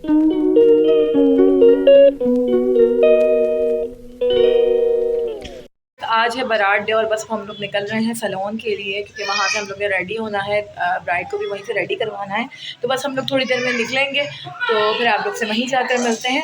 आज है बारात डे और बस हम लोग निकल रहे हैं सैलून के लिए, क्योंकि वहाँ से हम लोग ने रेडी होना है, ब्राइड को भी वहीं से रेडी करवाना है। तो बस हम लोग थोड़ी देर में निकलेंगे, तो फिर आप लोग से वहीं जाकर मिलते हैं।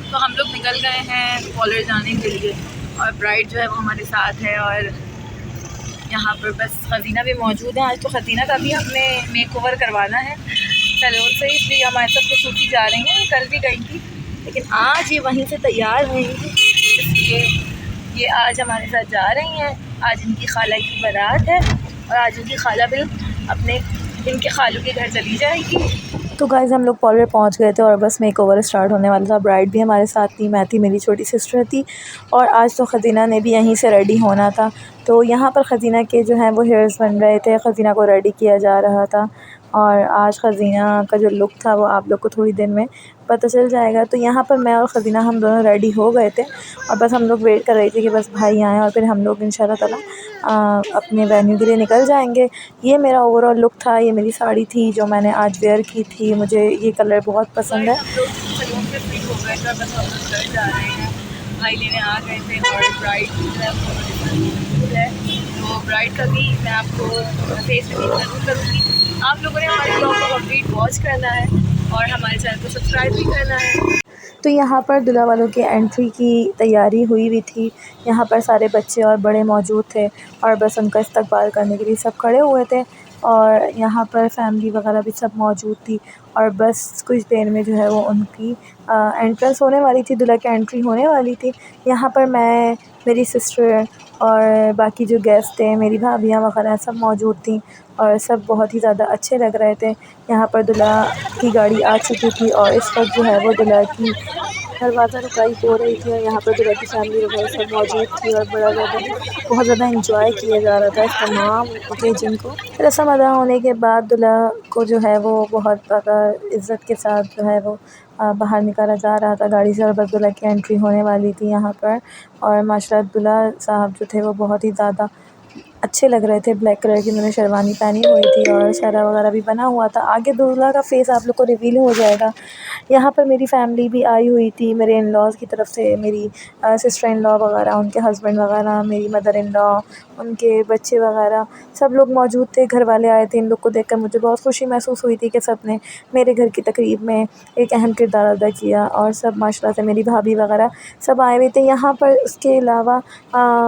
तो हम लोग निकल गए हैं कॉलेज जाने के लिए और ब्राइड जो है वो हमारे साथ है। और यहाँ पर बस खजीना भी मौजूद है। आज तो खजीना का भी हमने मेक ओवर करवाना है सैलून से, इसलिए हमारे साथ तो सूखी जा रही हैं। कल भी गई थी लेकिन आज ये वहीं से तैयार होंगी, इसलिए ये आज हमारे साथ जा रही हैं। आज इनकी खाला की बारात है और आज इनकी खाला भी अपने इनके खालू के घर चली जाएगी। तो गाइस हम लोग पार्लर पहुंच गए थे और बस मेक ओवर स्टार्ट होने वाला था। ब्राइड भी हमारे साथ थी, मैं थी, मेरी छोटी सिस्टर थी और आज तो खजीना ने भी यहीं से रेडी होना था। तो यहाँ पर खजीना के जो हैं वो हेयर्स बन रहे थे, खजीना को रेडी किया जा रहा था। और आज खजीना का जो लुक था वो आप लोग को थोड़ी देर में पता चल जाएगा। तो यहाँ पर मैं और खजीना हम दोनों रेडी हो गए थे और बस हम लोग वेट कर रहे थे कि बस भाई आएँ और फिर हम लोग इंशाल्लाह ताला अपने वेन्यू के लिए निकल जाएंगे। ये मेरा ओवरऑल लुक था। ये मेरी साड़ी थी जो मैंने आज वेयर की थी, मुझे ये कलर बहुत पसंद है। भाई लेने आ गए थे और ब्राइड है, तो ब्राइड का भी मैं आपको फेस में ज़रूर करूँगी। आप लोगों ने हमारे ब्लॉग को कंप्लीट वॉच करना है और हमारे चैनल को सब्सक्राइब भी करना है। तो यहाँ पर दूल्हा वालों की एंट्री की तैयारी हुई हुई थी। यहाँ पर सारे बच्चे और बड़े मौजूद थे और बस उनका इस्तकबाल करने के लिए सब खड़े हुए थे और यहाँ पर फैमिली वगैरह भी सब मौजूद थी। और बस कुछ देर में जो है वो उनकी एंट्रेंस होने वाली थी, दूल्हा की एंट्री होने वाली थी। यहाँ पर मैं, मेरी सिस्टर और बाकी जो गेस्ट थे, मेरी भाभियाँ वगैरह सब मौजूद थी और सब बहुत ही ज़्यादा अच्छे लग रहे थे। यहाँ पर दूल्हा की गाड़ी आ चुकी थी और इस वक्त जो है वो दूल्हा की दरवाज़ा रुकाई हो रही थी और यहाँ पर दूल्हा की फैमिली वगैरह सब मौजूद थी और बहुत ज़्यादा इंजॉय किया जा रहा था इस तमाम ओकेजन को। रस्म अदा होने के बाद दूल्हा को जो है वो बहुत ज़्यादा इज़्ज़त के साथ जो है वो बाहर निकाला जा रहा था गाड़ी से और बस दूल्हा की एंट्री होने वाली थी यहाँ पर। और माशाल्लाह दूल्हा साहब जो थे वो बहुत ही ज़्यादा अच्छे लग रहे थे। ब्लैक कलर की उन्होंने शेरवानी पहनी हुई थी और सहरा वगैरह भी बना हुआ था। आगे दूल्हा का फेस आप लोग को रिवील हो जाएगा। यहाँ पर मेरी फैमिली भी आई हुई थी, मेरे इन लॉज़ की तरफ से, मेरी सिस्टर इन लॉ वगैरह, उनके हस्बैंड वगैरह, मेरी मदर इन लॉ, उनके बच्चे वगैरह सब लोग मौजूद थे। घर वाले आए थे। इन लोग को देखकर मुझे बहुत खुशी महसूस हुई थी कि सब ने मेरे घर की तकरीब में एक अहम किरदार अदा किया और सब माशाल्लाह से मेरी भाभी वगैरह सब आए हुए थे। यहाँ पर उसके अलावा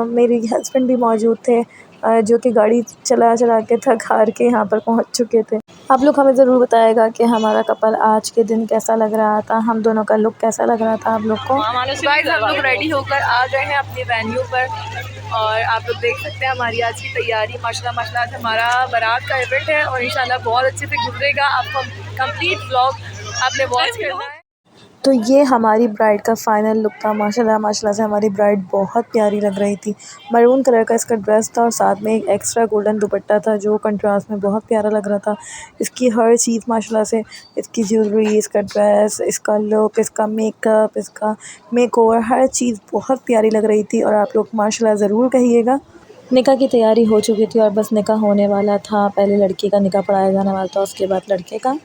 मेरे हस्बैंड भी मौजूद थे जो कि गाड़ी चला चला के थक हार के यहाँ पर पहुँच चुके थे। आप लोग हमें ज़रूर बताएगा कि हमारा कपल आज के दिन कैसा लग रहा था, हम दोनों का लुक कैसा लग रहा था आप लोग को। गाइस हम लोग रेडी होकर आ गए हैं अपने वेन्यू पर और आप लोग देख सकते हैं हमारी आज की तैयारी। माशाल्लाह माशाल्लाह आज हमारा बारात का इवेंट है और इंशाल्लाह बहुत अच्छे से गुजरेगा। आपको कंप्लीट व्लॉग आपने वॉच करना है। तो ये हमारी ब्राइड का फ़ाइनल लुक था। माशाल्लाह माशाल्लाह से हमारी ब्राइड बहुत प्यारी लग रही थी। मरून कलर का इसका ड्रेस था और साथ में एक एक्स्ट्रा गोल्डन दुपट्टा था जो कंट्रास्ट में बहुत प्यारा लग रहा था। इसकी हर चीज़ माशाल्लाह से, इसकी ज्वेलरी, इसका ड्रेस, इसका लुक, इसका मेकअप, इसका मेकओवर, हर चीज़ बहुत प्यारी लग रही थी और आप लोग माशाल्लाह ज़रूर कहिएगा। निकाह की तैयारी हो चुकी थी और बस निकाह होने वाला था। पहले लड़की का निकाह पढ़ाया जाने वाला था, उसके बाद लड़के का।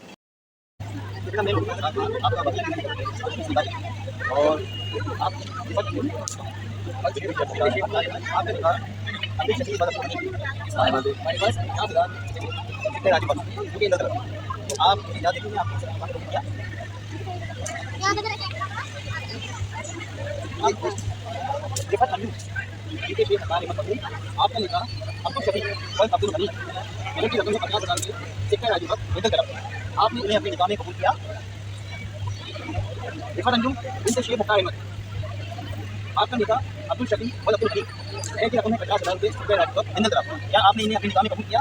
आपने उन्हें अपने निकाह में कबूल किया। आपका निकाह अब्दुल शकील और अब्दुल हकीम है कि आपने 50,000 रुपये क्या आपने इन्हें अपने निकाह में कबूल किया?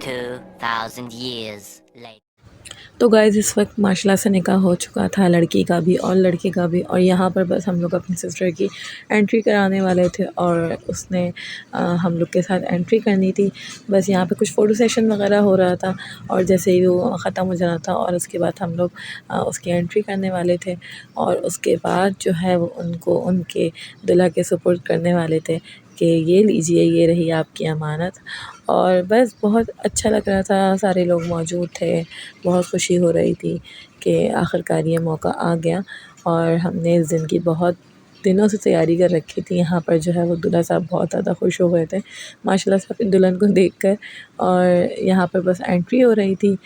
2,000 years later. तो गाइज़ इस वक्त माशाल्लाह से निकाह हो चुका था लड़की का भी और लड़के का भी, और यहाँ पर बस हम लोग अपनी सिस्टर की एंट्री कराने वाले थे और उसने हम लोग के साथ एंट्री करनी थी। बस यहाँ पे कुछ फ़ोटो सेशन वगैरह हो रहा था और जैसे ही वो ख़त्म हो जाना था और उसके बाद हम लोग उसकी एंट्री करने वाले थे और उसके बाद जो है वो उनको उनके दूल्हा के सुपुर्द करने वाले थे कि ये लीजिए, ये रही आपकी अमानत। और बस बहुत अच्छा लग रहा था, सारे लोग मौजूद थे, बहुत खुशी हो रही थी कि आखिरकार ये मौका आ गया। और हमने इस दिन की बहुत दिनों से तैयारी कर रखी थी। यहाँ पर जो है वो दूल्हा साहब बहुत ज़्यादा खुश हो गए थे माशाल्लाह से अपनी दुल्हन को देखकर, और यहाँ पर बस एंट्री हो रही थी।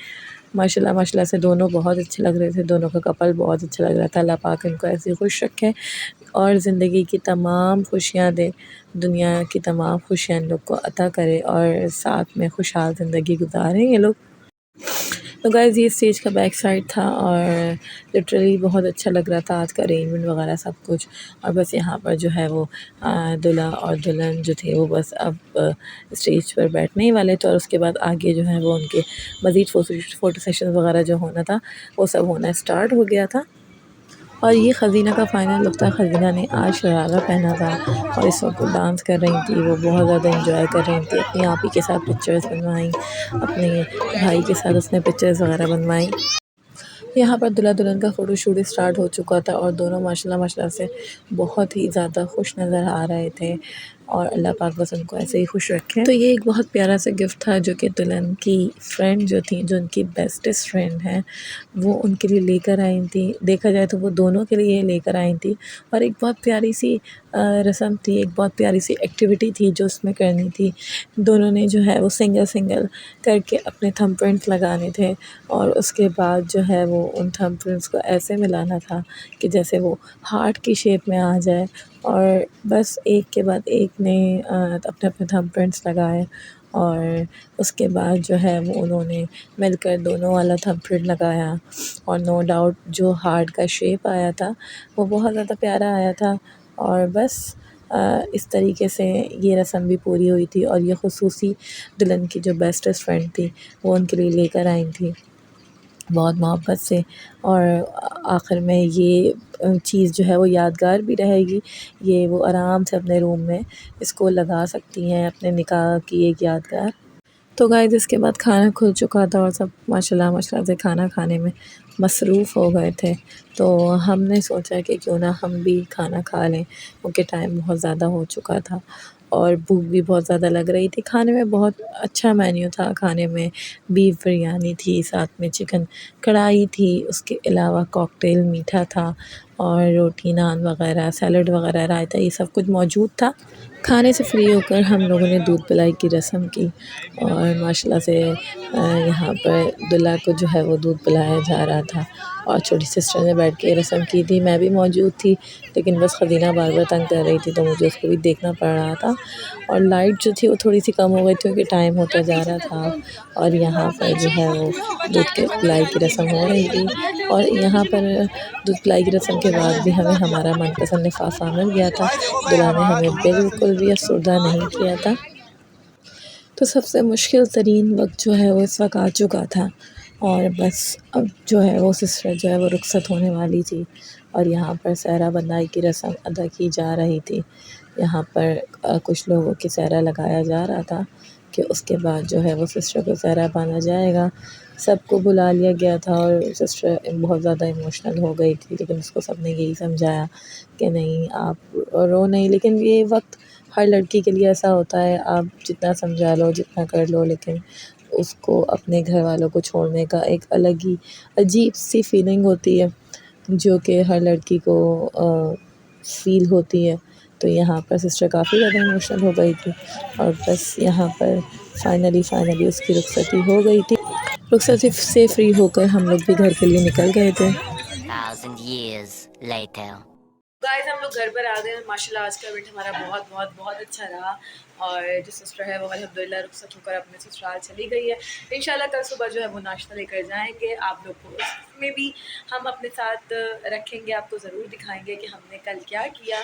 माशाल्लाह माशाल्लाह से दोनों बहुत अच्छे लग रहे थे, दोनों का कपल बहुत अच्छा लग रहा था। अल्लाह पाक इनको ऐसे ही खुश रखे और ज़िंदगी की तमाम खुशियाँ दे, दुनिया की तमाम खुशियाँ इन लोग को अता करे और साथ में खुशहाल ज़िंदगी गुजारें ये लोग। तो गाइज़ ये स्टेज का बैक साइड था और लिटरली बहुत अच्छा लग रहा था आज का अरेंजमेंट वगैरह सब कुछ। और बस यहाँ पर जो है वो दूल्हा और दुल्हन जो थे वो बस अब स्टेज पर बैठने ही वाले थे और उसके बाद आगे जो है वो उनके मज़ीद फ़ोटो सेशन वगैरह जो होना था वो सब होना स्टार्ट हो गया था। और ये ख़ज़ीना का फ़ाइनल लुक था। ख़ज़ीना ने आज शरारा पहना था और इस वक्त वो डांस कर रही थी, वो बहुत ज़्यादा एंजॉय कर रही थी। अपनी आप ही के साथ पिक्चर्स बनवाई, अपने भाई के साथ उसने पिक्चर्स वगैरह बनवाई। यहाँ पर दूल्हा दुल्हन का फ़ोटोशूट स्टार्ट हो चुका था और दोनों माशाल्लाह माशाल्लाह से बहुत ही ज़्यादा खुश नज़र आ रहे थे और अल्लाह पाक बस उनको ऐसे ही खुश रखे। तो ये एक बहुत प्यारा सा गिफ्ट था जो कि दुल्हन की फ्रेंड जो थी, जो उनकी बेस्टेस्ट फ्रेंड हैं, वो उनके लिए लेकर आई थी। देखा जाए तो वो दोनों के लिए लेकर आई थी और एक बहुत प्यारी सी रस्म थी, एक बहुत प्यारी सी एक्टिविटी थी जो उसमें करनी थी। दोनों ने जो है वो सिंगल सिंगल करके अपने थंब प्रिंट्स लगाने थे और उसके बाद जो है वो उन थंब प्रिंट्स को ऐसे मिलाना था कि जैसे वो हार्ट की शेप में आ जाए। और बस एक के बाद एक ने अपने अपने थंब प्रिंट्स लगाए और उसके बाद जो है वो उन्होंने मिलकर दोनों वाला थंब प्रिंट लगाया और नो डाउट जो हार्ट का शेप आया था वो बहुत ज़्यादा प्यारा आया था। और बस इस तरीके से ये रस्म भी पूरी हुई थी और ये ख़ुसूसी दुल्हन की जो बेस्टेस्ट फ्रेंड थी वो उनके लिए लेकर आई थी बहुत मोहब्बत से। और आखिर में ये चीज़ जो है वो यादगार भी रहेगी। ये वो आराम से अपने रूम में इसको लगा सकती हैं, अपने निकाह की एक यादगार। तो गाइस इसके बाद खाना खुल चुका था और सब माशाल्लाह माशाल्लाह से खाना खाने में मसरूफ़ हो गए थे। तो हमने सोचा कि क्यों ना हम भी खाना खा लें, क्योंकि टाइम बहुत ज़्यादा हो चुका था और भूख भी बहुत ज़्यादा लग रही थी। खाने में बहुत अच्छा मेन्यू था, खाने में बीफ बिरयानी थी, साथ में चिकन कढ़ाई थी, उसके अलावा कॉकटेल मीठा था और रोटी नान वग़ैरह सैलड वग़ैरह रायता ये सब कुछ मौजूद था। खाने से फ्री होकर हम लोगों ने दूध पिलाई की रस्म की और माशाल्लाह से यहाँ पर दूल्हा को जो है वो दूध पिलाया जा रहा था और छोटी सिस्टर ने बैठ के रस्म की थी। मैं भी मौजूद थी लेकिन बस ख़ज़ीना बार बार तंग कर रही थी तो मुझे उसको भी देखना पड़ रहा था। और लाइट जो थी वो थोड़ी सी कम हो गई थी क्योंकि टाइम होता जा रहा था और यहाँ पर जो है वो दूध के पिलाई की रस्म हो रही थी। और यहाँ पर दूध पिलाई की रस्म के बाद भी हमें हमारा मनपसंद लिफाफा मिल गया था। दूल्हा ने हमें बिल्कुल भी अफसरदा नहीं किया था। तो सबसे मुश्किल तरीन वक्त जो है वो इस वक्त आ चुका था और बस अब जो है वो सिस्टर जो है वो रुखसत होने वाली थी और यहाँ पर सहरा बंदाई की रस्म अदा की जा रही थी। यहाँ पर कुछ लोगों की सहरा लगाया जा रहा था कि उसके बाद जो है वो सिस्टर को सहरा बांधा जाएगा। सबको बुला लिया गया था और सिस्टर बहुत ज़्यादा इमोशनल हो गई थी, लेकिन उसको सबने यही समझाया कि नहीं आप रो नहीं। लेकिन ये वक्त हर लड़की के लिए ऐसा होता है, आप जितना समझा लो जितना कर लो लेकिन उसको अपने घर वालों को छोड़ने का एक अलग ही अजीब सी फीलिंग होती है जो कि हर लड़की को फ़ील होती है। तो यहाँ पर सिस्टर काफ़ी ज़्यादा इमोशनल हो गई थी और बस यहाँ पर फाइनली उसकी रुखसती हो गई थी। रुखसती से फ्री होकर हम लोग भी घर के लिए निकल गए थे। 2,000 years later. गाइस हम लोग घर पर आ गए हैं। माशाल्लाह आज का इवेंट हमारा बहुत बहुत बहुत अच्छा रहा और जो सिस्टर है वो अल्हम्दुलिल्लाह रुखसत होकर अपने ससुराल चली गई है। इंशाल्लाह कल सुबह जो है वो नाश्ता लेकर जाएंगे। आप लोग को उसमें भी हम अपने साथ रखेंगे, आपको ज़रूर दिखाएंगे कि हमने कल क्या किया।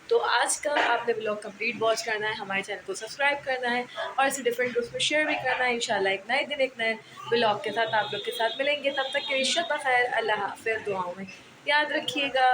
तो आज का आपने व्लॉग कंप्लीट वॉच करना है, हमारे चैनल को सब्सक्राइब करना है और इसे डिफरेंट ग्रुप्स में शेयर भी करना है। इंशाल्लाह एक नए दिन एक नए व्लॉग के साथ आप लोग के साथ मिलेंगे। तब तक के लिए शब खैर, अल्लाह हाफ़िज़, दुआओं में याद रखिएगा।